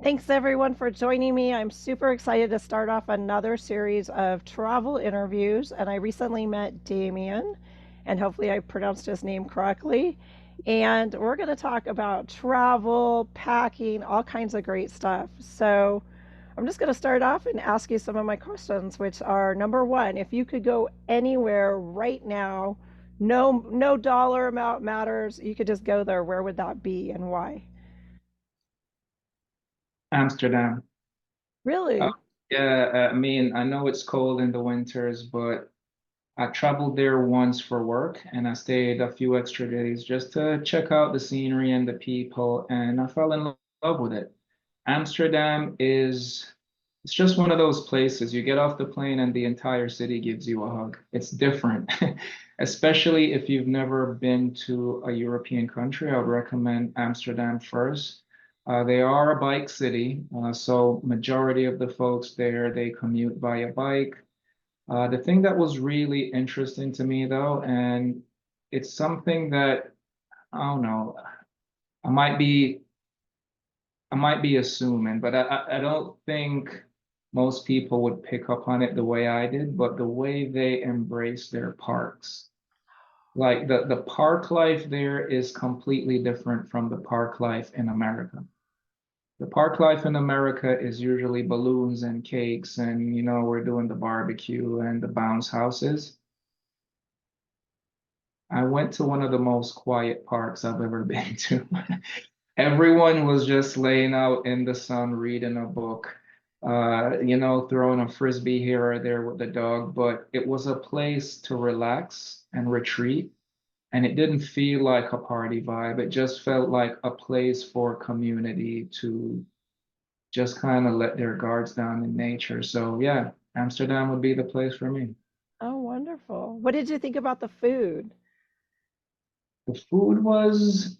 Thanks everyone for joining me. I'm super excited to start off another series of travel interviews. And I recently met Damion, and hopefully I pronounced his name correctly. And we're going to talk about travel, packing, all kinds of great stuff. So I'm just going to start off and ask you some of my questions, which are number one, if you could go anywhere right now, no dollar amount matters, you could just go there, where would that be and why? Amsterdam. Uh, Really? yeah, I mean, I know it's cold in the winters, but I traveled there once for work and I stayed a few extra days just to check out the scenery and the people, and I fell in love with it. Amsterdam is it's just one of those places. You get off the plane and the entire city gives you a hug. It's different, especially if you've never been to a European country. I would recommend Amsterdam first. They are a bike city, so majority of the folks there, they commute via bike. The thing that was really interesting to me though, and it's something that I don't know, I might be I might be assuming, but I don't think most people would pick up on it the way I did, but the way they embrace their parks. Like the park life there is completely different from the park life in America. The park life in America is usually balloons and cakes, and we're doing the barbecue and the bounce houses. I went to one of the most quiet parks I've ever been to. Everyone was just laying out in the sun reading a book, throwing a frisbee here or there with the dog, but it was a place to relax and retreat. And it didn't feel like a party vibe. It just felt like a place for community to just kind of let their guards down in nature. So yeah, Amsterdam would be the place for me. Oh, wonderful. What did you think about the food? The food was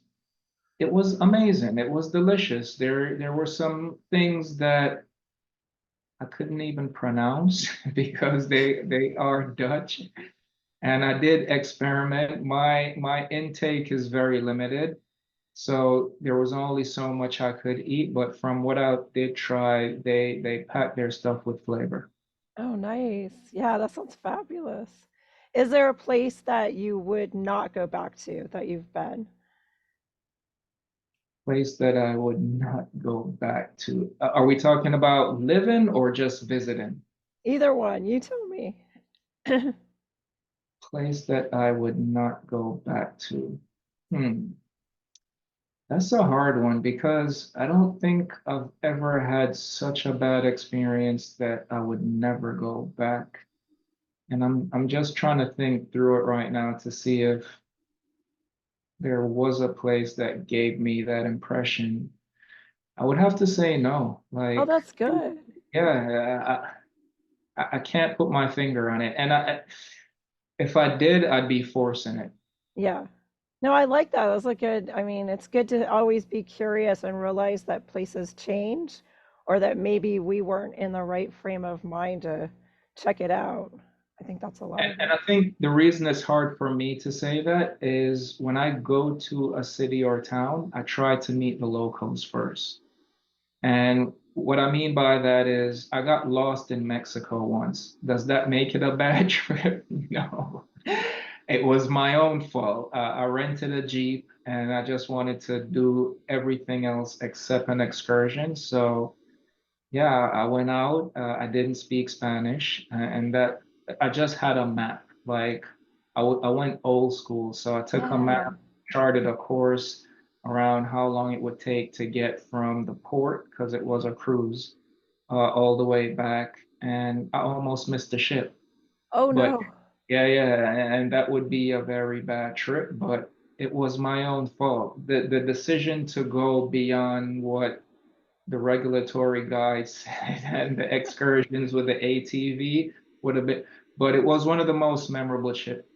It was amazing. It was delicious. There were some things that I couldn't even pronounce because they are Dutch. And I did experiment. My intake is very limited. So there was only so much I could eat, but from what I did try, they packed their stuff with flavor. Oh, nice. Yeah, that sounds fabulous. Is there a place that you would not go back to that you've been? Place that I would not go back to. Are we talking about living or just visiting? Either one, you tell me. Place that I would not go back to. Hmm. That's a hard one because I don't think I've ever had such a bad experience that I would never go back. And I'm just trying to think through it right now to see if there was a place that gave me that impression. I would have to say no. Oh, Like, that's good. yeah, I can't put my finger on it. And if I did, I'd be forcing it. Yeah. No, I like that. That's a good, I mean, it's good to always be curious and realize that places change or that maybe we weren't in the right frame of mind to check it out. I think that's a lot of And it. I think the reason it's hard for me to say that is when I go to a city or town, I try to meet the locals first. And what I mean by that is I got lost in Mexico once. Does that make it a bad trip? No. It was my own fault. I rented a Jeep and I just wanted to do everything else except an excursion. So yeah, I went out. I didn't speak Spanish, and that I just had a map. Like I went old school, so I took a map, Yeah. charted a course around how long it would take to get from the port because it was a cruise all the way back, and I almost missed the ship. Oh, But no. yeah, yeah, and that would be a very bad trip, but it was my own fault. The decision to go beyond what the regulatory guides and the excursions with the ATV would have been, but it was one of the most memorable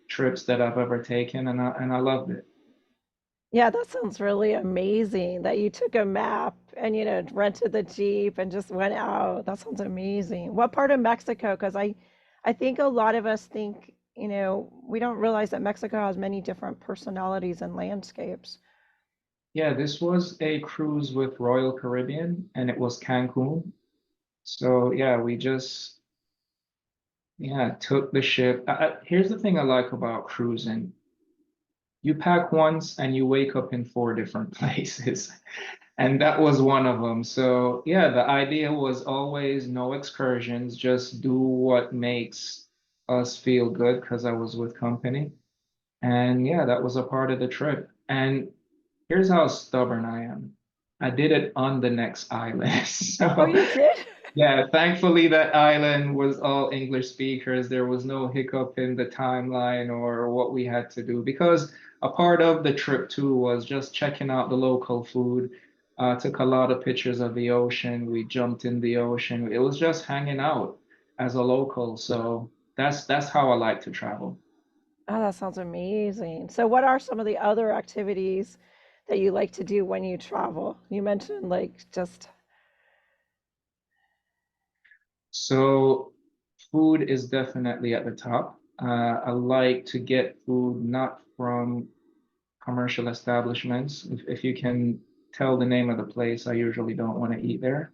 trips that I've ever taken, and I loved it. Yeah, that sounds really amazing that you took a map and, rented the Jeep and just went out. That sounds amazing. What part of Mexico? Because I think a lot of us think, we don't realize that Mexico has many different personalities and landscapes. Yeah, this was a cruise with Royal Caribbean and it was Cancun. So yeah, we just yeah, took the ship. Here's the thing I like about cruising. You pack once and you wake up in four different places. And that was one of them. So yeah, the idea was always no excursions, just do what makes us feel good because I was with company. And yeah, that was a part of the trip. And here's how stubborn I am. I did it on the next island. Oh, So you did? yeah, thankfully that island was all English speakers. There was no hiccup in the timeline or what we had to do because a part of the trip too was just checking out the local food. Took a lot of pictures of the ocean. We jumped in the ocean. It was just hanging out as a local. So that's how I like to travel. Oh, that sounds amazing. So, what are some of the other activities that you like to do when you travel? You mentioned like just, So food is definitely at the top. I like to get food not from commercial establishments. If you can tell the name of the place, I usually don't want to eat there.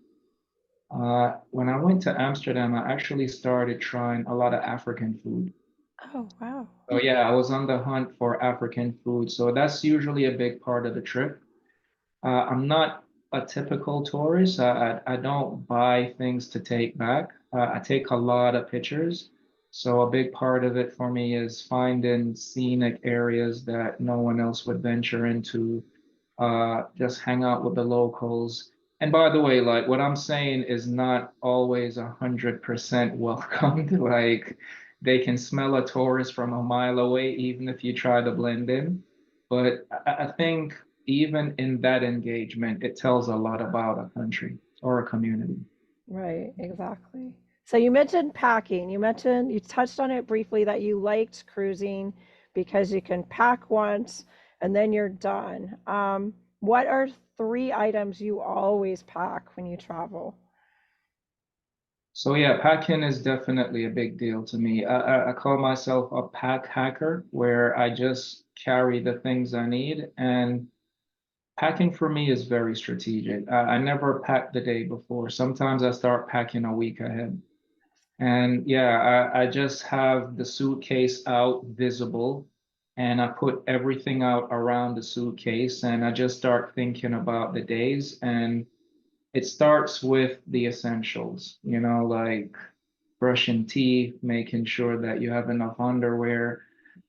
When I went to Amsterdam, I actually started trying a lot of African food. oh, wow. So yeah, I was on the hunt for African food. So that's usually a big part of the trip. I'm not a typical tourist. I don't buy things to take back. I take a lot of pictures. So a big part of it for me is finding scenic areas that no one else would venture into, just hang out with the locals. And by the way, like what I'm saying is not always 100% welcomed. Like they can smell a tourist from a mile away, even if you try to blend in. But I think even in that engagement, it tells a lot about a country or a community. Right, exactly. So, you mentioned packing. You touched on it briefly that you liked cruising because you can pack once and then you're done. What are three items you always pack when you travel? So yeah, packing is definitely a big deal to me. I call myself a pack hacker, where I just carry the things I need. And packing for me is very strategic. I never pack the day before. Sometimes I start packing a week ahead. And yeah, I just have the suitcase out visible and I put everything out around the suitcase and I just start thinking about the days. And it starts with the essentials, like brushing teeth, making sure that you have enough underwear.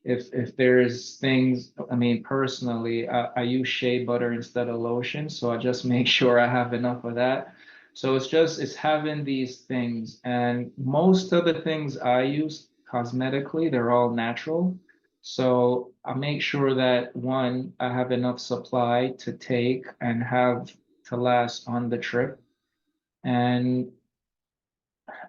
If there's things, I mean, personally, I use shea butter instead of lotion, so I just make sure I have enough of that. So it's having these things, and most of the things I use cosmetically, they're all natural. So I make sure that one, I have enough supply to take and have to last on the trip. And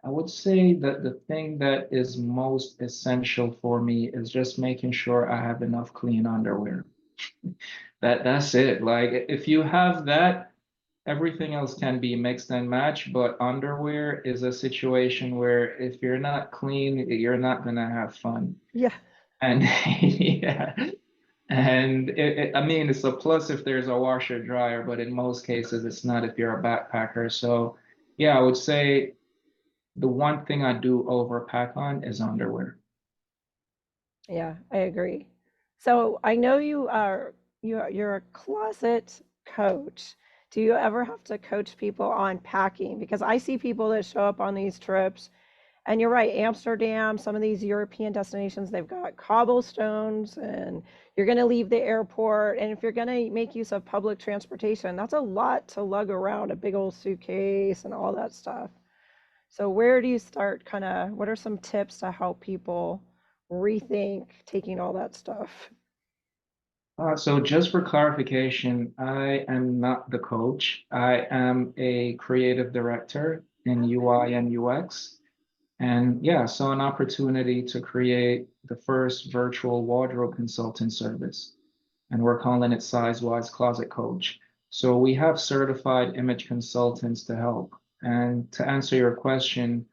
I would say that the thing that is most essential for me is just making sure I have enough clean underwear. That's it. Like if you have that, everything else can be mixed and matched, but underwear is a situation where if you're not clean, you're not gonna have fun. Yeah. And yeah. And I mean, it's a plus if there's a washer dryer, but in most cases, it's not if you're a backpacker. So, yeah, I would say the one thing I do overpack on is underwear. Yeah, I agree. So I know you're a closet coach. Do you ever have to coach people on packing? Because I see people that show up on these trips, and you're right, Amsterdam, some of these European destinations, they've got cobblestones, and you're going to leave the airport, and if you're going to make use of public transportation, that's a lot to lug around, a big old suitcase and all that stuff. So where do you start kind of, what are some tips to help people rethink taking all that stuff? So just for clarification, I am not the coach. I am a creative director in UI and UX. And yeah, so an opportunity to create the first virtual wardrobe consulting service. And we're calling it Sizewise Closet Coach. So we have certified image consultants to help. And to answer your question,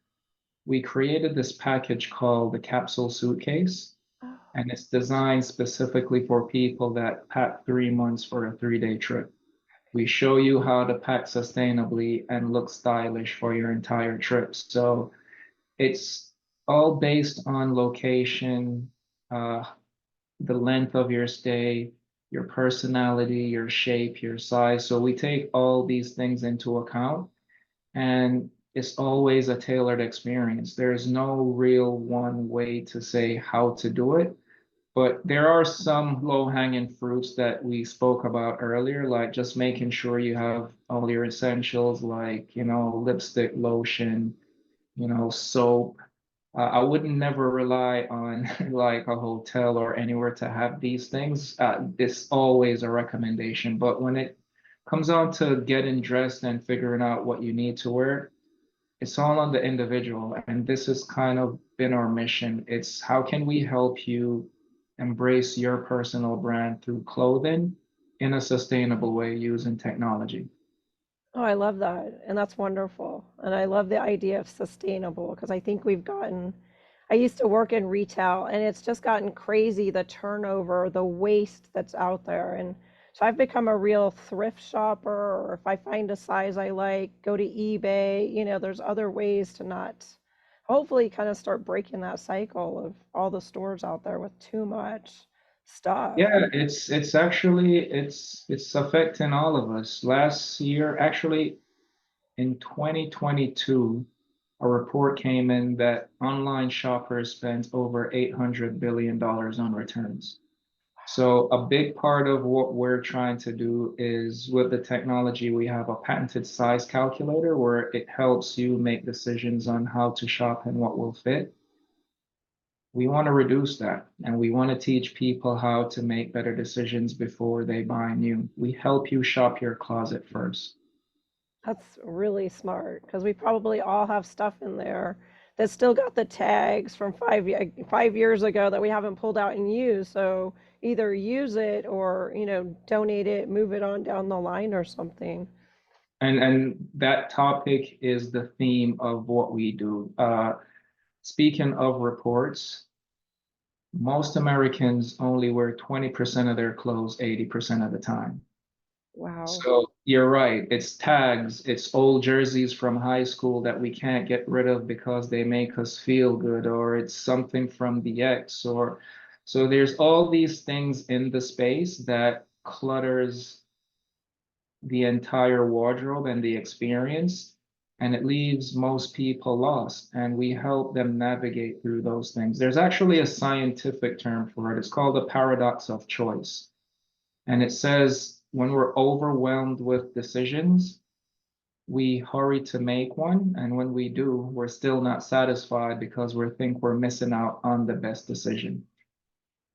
we created this package called the Capsule Suitcase. and it's designed specifically for people that pack 3 months for a 3-day trip. We show you how to pack sustainably and look stylish for your entire trip. So it's all based on location, uh, the length of your stay, your personality, your shape, your size. So we take all these things into account, and it's always a tailored experience. There's no real one way to say how to do it, but there are some low-hanging fruits that we spoke about earlier, like just making sure you have all your essentials, like, lipstick, lotion, soap. I wouldn't never rely on like a hotel or anywhere to have these things. It's always a recommendation. But when it comes on to getting dressed and figuring out what you need to wear, it's all on the individual. And this has kind of been our mission. It's how can we help you embrace your personal brand through clothing in a sustainable way using technology? Oh, I love that. And that's wonderful. And I love the idea of sustainable because I think I used to work in retail and it's just gotten crazy the turnover, the waste that's out there. And so I've become a real thrift shopper, or if I find a size I like, go to eBay. There's other ways to not hopefully kind of start breaking that cycle of all the stores out there with too much stuff. Yeah, it's actually it's affecting all of us. Last year, actually in 2022, a report came in that online shoppers spent over $800 billion on returns. So a big part of what we're trying to do is with the technology, we have a patented size calculator where it helps you make decisions on how to shop and what will fit. We want to reduce that, and we want to teach people how to make better decisions before they buy new. We help you shop your closet first. That's really smart because we probably all have stuff in there that's still got the tags from 5 years ago that we haven't pulled out and used. So either use it or, donate it, move it on down the line or something. And that topic is the theme of what we do. Speaking of reports, most Americans only wear 20% of their clothes 80% of the time. Wow. So you're right. It's tags, it's old jerseys from high school that we can't get rid of because they make us feel good, or it's something from the ex, or so there's all these things in the space that clutters the entire wardrobe and the experience, and it leaves most people lost. And we help them navigate through those things. There's actually a scientific term for it. It's called the paradox of choice. And it says when we're overwhelmed with decisions, we hurry to make one. And when we do, we're still not satisfied because we think we're missing out on the best decision.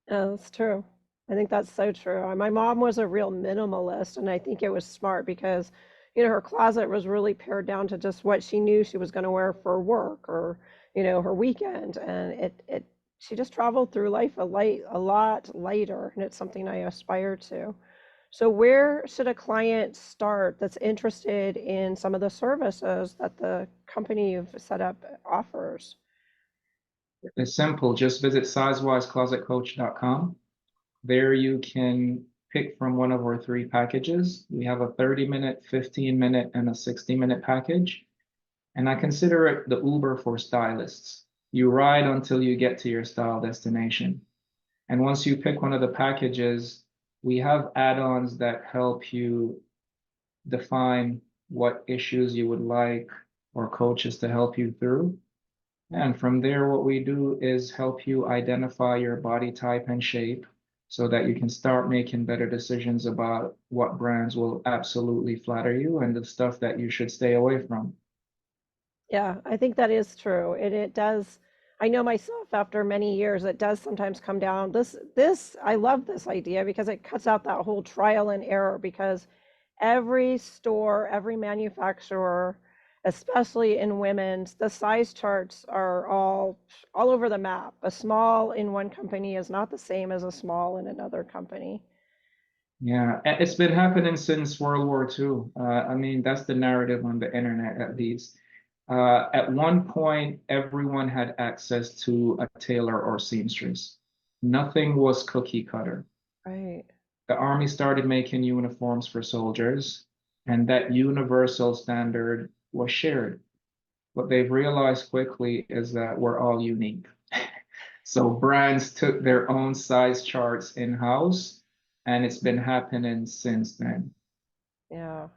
Yeah, that's true. I think that's so true. My mom was a real minimalist, and I think it was smart because, her closet was really pared down to just what she knew she was going to wear for work or, her weekend. And she just traveled through life a lot lighter, and it's something I aspire to. So where should a client start that's interested in some of the services that the company you've set up offers? It's simple. Just visit sizewiseclosetcoach.com. There you can pick from one of our three packages. We have a 30-minute, 15-minute, and a 60-minute package. And I consider it the Uber for stylists. You ride until you get to your style destination. And once you pick one of the packages, we have add-ons that help you define what issues you would like or coaches to help you through. And from there, what we do is help you identify your body type and shape so that you can start making better decisions about what brands will absolutely flatter you and the stuff that you should stay away from. Yeah, I think that is true. And it does, I know myself after many years, it does sometimes come down. I love this idea because it cuts out that whole trial and error because every store, every manufacturer, especially in women's, the size charts are all over the map. A small in one company is not the same as a small in another company. Yeah, it's been happening since World War II. I mean, that's the narrative on the internet, at least. At one point, everyone had access to a tailor or seamstress. Nothing was cookie cutter. Right. The army started making uniforms for soldiers, and that universal standard was shared. What they've realized quickly is that we're all unique. So brands took their own size charts in-house, and it's been happening since then. Yeah.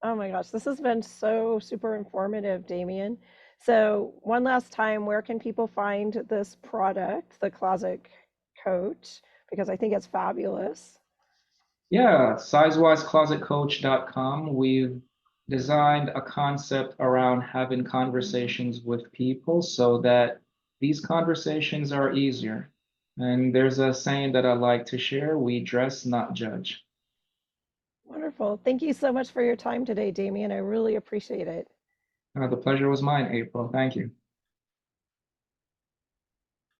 Oh my gosh, this has been so super informative, Damien. So, one last time, where can people find this product, the closet coat? Because I think it's fabulous. Yeah, sizewiseclosetcoach.com. We've designed a concept around having conversations with people so that these conversations are easier. And there's a saying that I like to share, we dress, not judge. Wonderful. Thank you so much for your time today, Damien. I really appreciate it. The pleasure was mine, April. Thank you.